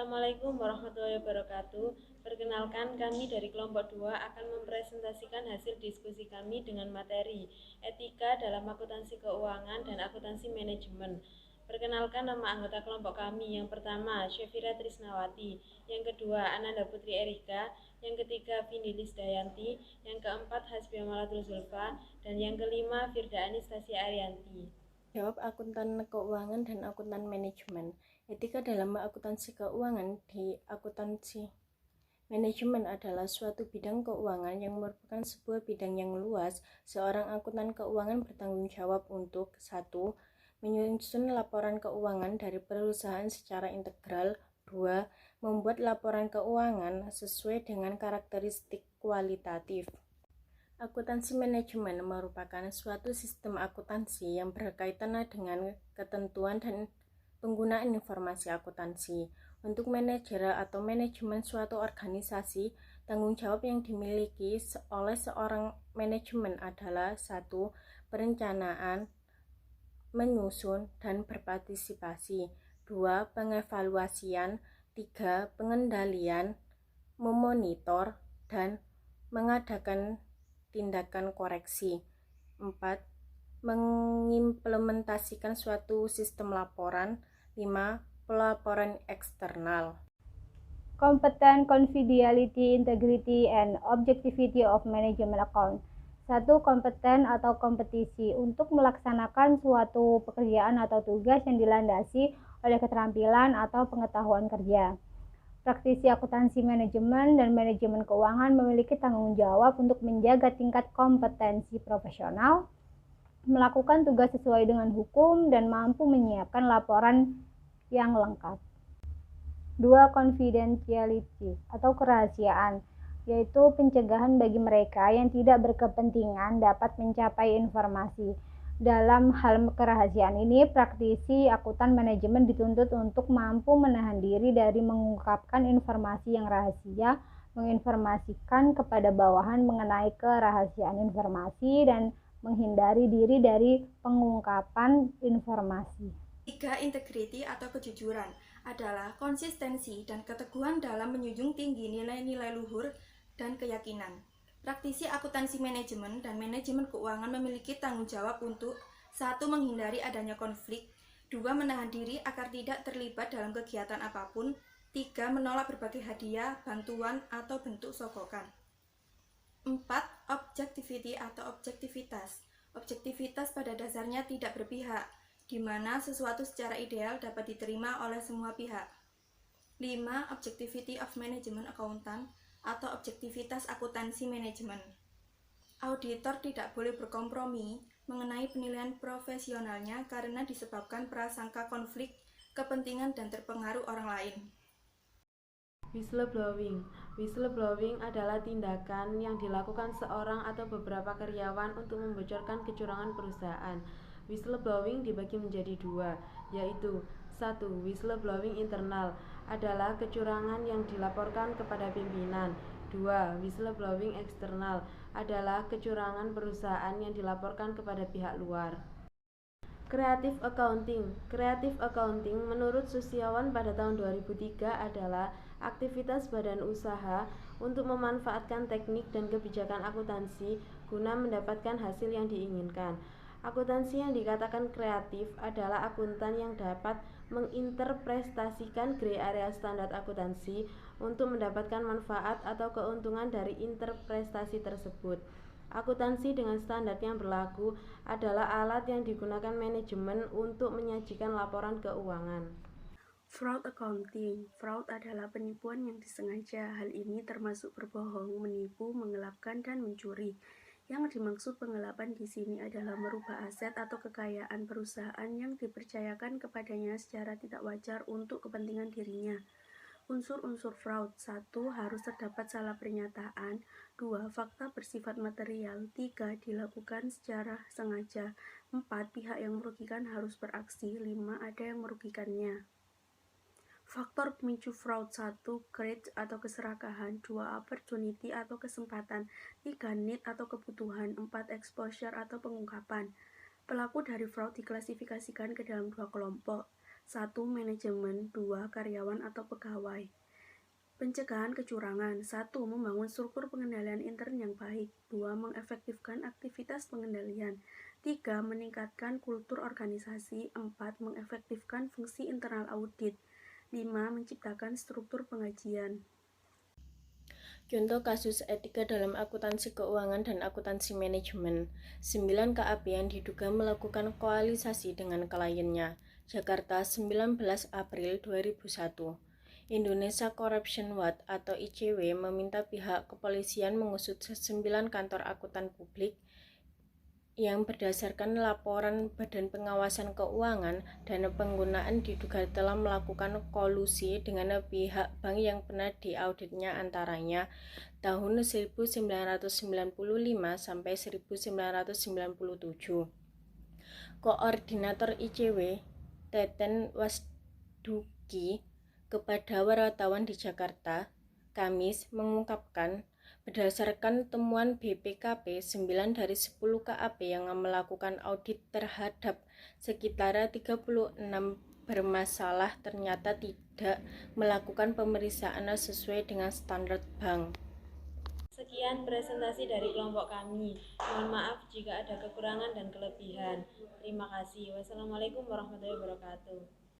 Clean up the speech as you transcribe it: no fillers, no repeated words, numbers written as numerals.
Assalamualaikum warahmatullahi wabarakatuh. Perkenalkan, kami dari kelompok 2 akan mempresentasikan hasil diskusi kami dengan materi etika dalam akuntansi keuangan dan akuntansi manajemen. Perkenalkan nama anggota kelompok kami. Yang pertama, Syafira Trisnawati. Yang kedua, Ananda Putri Erika. Yang ketiga, Vindilis Dayanti. Yang keempat, Hasbiah Malatul Zulfa. Dan yang kelima, Firda Anastasia Arianti. Jawab akuntan keuangan dan akuntan manajemen. Etika dalam akuntansi keuangan di akuntansi manajemen adalah suatu bidang keuangan yang merupakan sebuah bidang yang luas. Seorang akuntan keuangan bertanggung jawab untuk 1. Menyusun laporan keuangan dari perusahaan secara integral. 2. Membuat laporan keuangan sesuai dengan karakteristik kualitatif. Akuntansi manajemen merupakan suatu sistem akuntansi yang berkaitan dengan ketentuan dan penggunaan informasi akuntansi. Untuk manajer atau manajemen suatu organisasi, tanggung jawab yang dimiliki oleh seorang manajemen adalah 1. Perencanaan, menyusun, dan berpartisipasi. 2. Pengevaluasian. 3. Pengendalian, memonitor, dan mengadakan tindakan koreksi. 4. Mengimplementasikan suatu sistem laporan. 5. Pelaporan eksternal. Competence, confidentiality, integrity, and objectivity of management account. 1. Kompeten atau kompetisi untuk melaksanakan suatu pekerjaan atau tugas yang dilandasi oleh keterampilan atau pengetahuan kerja. Praktisi akuntansi manajemen dan manajemen keuangan memiliki tanggung jawab untuk menjaga tingkat kompetensi profesional, melakukan tugas sesuai dengan hukum, dan mampu menyiapkan laporan yang lengkap. 2. Confidentiality atau kerahasiaan, yaitu pencegahan bagi mereka yang tidak berkepentingan dapat mencapai informasi. Dalam hal kerahasiaan ini, praktisi akuntan manajemen dituntut untuk mampu menahan diri dari mengungkapkan informasi yang rahasia, menginformasikan kepada bawahan mengenai kerahasiaan informasi, dan menghindari diri dari pengungkapan informasi. 3. Integriti atau kejujuran adalah konsistensi dan keteguhan dalam menjunjung tinggi nilai-nilai luhur dan keyakinan. Praktisi akuntansi manajemen dan manajemen keuangan memiliki tanggung jawab untuk 1. Menghindari adanya konflik. 2. Menahan diri agar tidak terlibat dalam kegiatan apapun. 3. Menolak berbagai hadiah, bantuan, atau bentuk sogokan. 4. Objectivity atau objektivitas. Objektivitas pada dasarnya tidak berpihak, di mana sesuatu secara ideal dapat diterima oleh semua pihak. 5. Objectivity of management accountant atau objektivitas akuntansi manajemen. Auditor tidak boleh berkompromi mengenai penilaian profesionalnya karena disebabkan prasangka konflik kepentingan dan terpengaruh orang lain. Whistleblowing. Whistleblowing adalah tindakan yang dilakukan seorang atau beberapa karyawan untuk membocorkan kecurangan perusahaan. Whistleblowing dibagi menjadi 2, yaitu 1. Whistleblowing internal adalah kecurangan yang dilaporkan kepada pimpinan. 2. Whistleblowing eksternal adalah kecurangan perusahaan yang dilaporkan kepada pihak luar. Creative Accounting. Creative Accounting menurut Susiawan pada tahun 2003 adalah aktivitas badan usaha untuk memanfaatkan teknik dan kebijakan akuntansi guna mendapatkan hasil yang diinginkan. Akuntansi yang dikatakan kreatif adalah akuntan yang dapat menginterpretasikan gray area standar akuntansi untuk mendapatkan manfaat atau keuntungan dari interpretasi tersebut. Akuntansi dengan standar yang berlaku adalah alat yang digunakan manajemen untuk menyajikan laporan keuangan. Fraud accounting. Fraud adalah penipuan yang disengaja. Hal ini termasuk berbohong, menipu, menggelapkan, dan mencuri. Yang dimaksud penggelapan di sini adalah merubah aset atau kekayaan perusahaan yang dipercayakan kepadanya secara tidak wajar untuk kepentingan dirinya. Unsur-unsur fraud. 1. Harus terdapat salah pernyataan. 2. Fakta bersifat material. 3. Dilakukan secara sengaja. 4. Pihak yang merugikan harus beraksi. 5. Ada yang merugikannya. Faktor pemicu fraud. 1. Greed atau keserakahan. 2. Opportunity atau kesempatan. 3. Need atau kebutuhan. 4. Exposure atau pengungkapan. Pelaku dari fraud diklasifikasikan ke dalam 2 kelompok. 1. Manajemen, 2. Karyawan atau pegawai. Pencegahan kecurangan. 1. Membangun struktur pengendalian intern yang baik. 2. Mengefektifkan aktivitas pengendalian. 3. Meningkatkan kultur organisasi. 4. Mengefektifkan fungsi internal audit. 5. Menciptakan struktur pengajian. Contoh kasus etika dalam akuntansi keuangan dan akuntansi manajemen. 9 KAP yang diduga melakukan koalisasi dengan kliennya. Jakarta, 19 April 2001. Indonesia Corruption Watch atau ICW meminta pihak kepolisian mengusut 9 kantor akuntan publik yang berdasarkan laporan Badan Pengawasan Keuangan, dana penggunaan diduga telah melakukan kolusi dengan pihak bank yang pernah diauditnya antaranya tahun 1995 sampai 1997. Koordinator ICW, Teten Wasduki, kepada wartawan di Jakarta, Kamis, mengungkapkan, berdasarkan temuan BPKP, 9 dari 10 KAP yang melakukan audit terhadap sekitar 36 bermasalah ternyata tidak melakukan pemeriksaan sesuai dengan standar bank. Sekian presentasi dari kelompok kami. Mohon maaf jika ada kekurangan dan kelebihan. Terima kasih. Wassalamualaikum warahmatullahi wabarakatuh.